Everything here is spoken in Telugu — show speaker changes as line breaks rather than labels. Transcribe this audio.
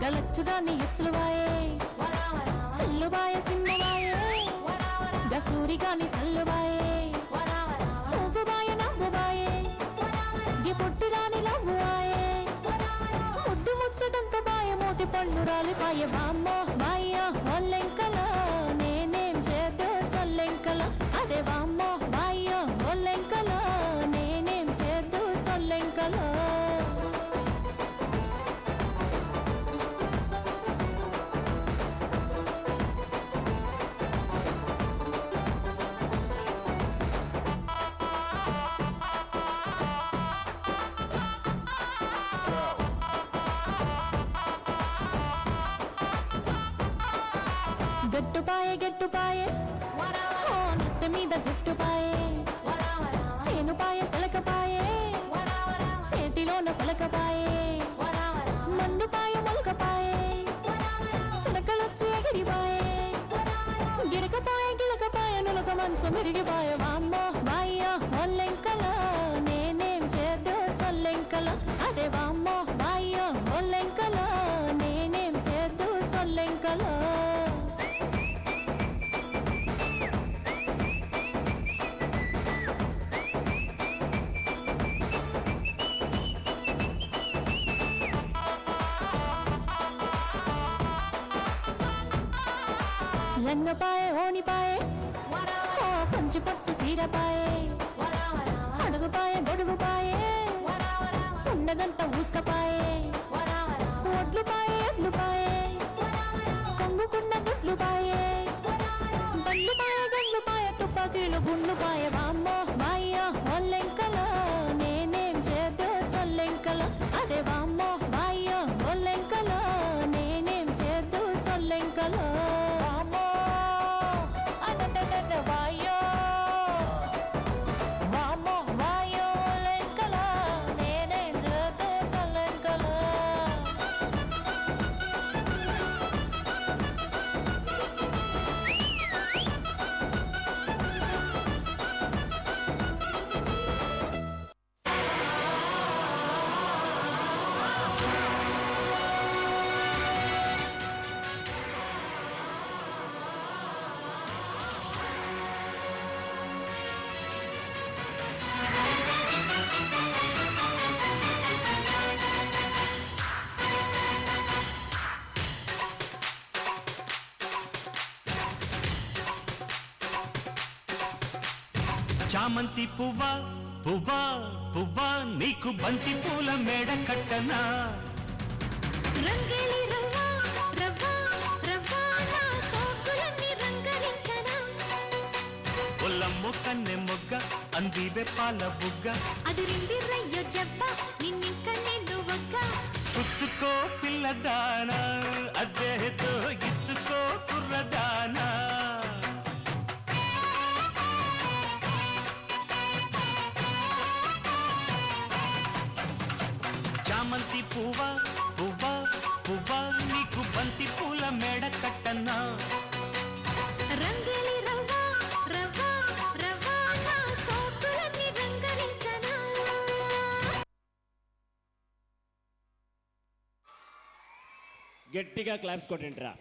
గలచ్చుగాని ఎచ్చులువాయే సల్లువాయ సింహవాయే గసూరిగాని సల్లువాయే పువ్వువాయ నవ్వువాయే గి పొట్టిరాని లవ్వువాయే ముద్దు ముచ్చటంతో బాయ మోతి పళ్ళు రాలిపాయ వామ్మో బాయ్య ఒల్లెంకల నేనేం చేద్దు సొల్లెంకల అదే వామ్మో బాయ్య ఒల్లెంకల నేనేం చేద్దు సొల్లెంకల గట్టుపాయే నెత్తి మీద జుట్టుపాయే సేనుపాయ సెలకపాయే చేతిలోన పలకపాయే మండుపాయ మొలకపాయే సెలకలొచ్చి ఎగిరిపాయే గిరకపాయ నులక మంచం విరిగిపాయ వామ్మో బాయ్య ఒల్లెంకల నేనేం చేద్దు సొల్లెంకల అదే వామ్మో బాయ్య ఒల్లెంకల నేనేం చేద్దు సొల్లెంకల లంగపాయే ఓనిపాయే కొంచెం పట్టు సీరపాయే అడుగుపాయే గొడుగుపాయే ఉన్నదంతా ఊసుకపాయే ఒడ్లుపాయే ఎడ్లుపాయే కొంగుకున్న గుడ్లుపాయే బల్లుపాయే గండ్లుపాయే తుపాకీలు గుండ్లుపాయే వామ్మో బాయ్య ఒల్లెంకల నేనేం చేద్దు సొల్లెంకల అదే వామ్మో బాయ్య ఒల్లెంకల నేనేం చేద్దు సొల్లెంకల
చామంతి పువ్వా పువ్వా పువ్వా నీకు బంతి పూల మేడ కట్టనా
రంగేలి రవ్వా రవ్వా రవ్వా నా సోకులన్నీ రంగరించనా
ఒల్లమ్ము కన్నె మొగ్గ అందివే పాల బుగ్గ
అదిరింది రయ్యో జబ్బ నిన్నింక నేను ఒక్క
పుచ్చుకో పిల్లదానా అదేదో ఇచ్చుకో కుర్రదానా చామంతి పువ్వా పువ్వా పువ్వా నీకు బంతి పూల మేడ కట్టనా
రంగేలి రవ్వా రవ్వా రవ్వా నా సోకులన్నీ రంగరించనా
గట్టిగా క్లాప్స్ కొట్టండిరా.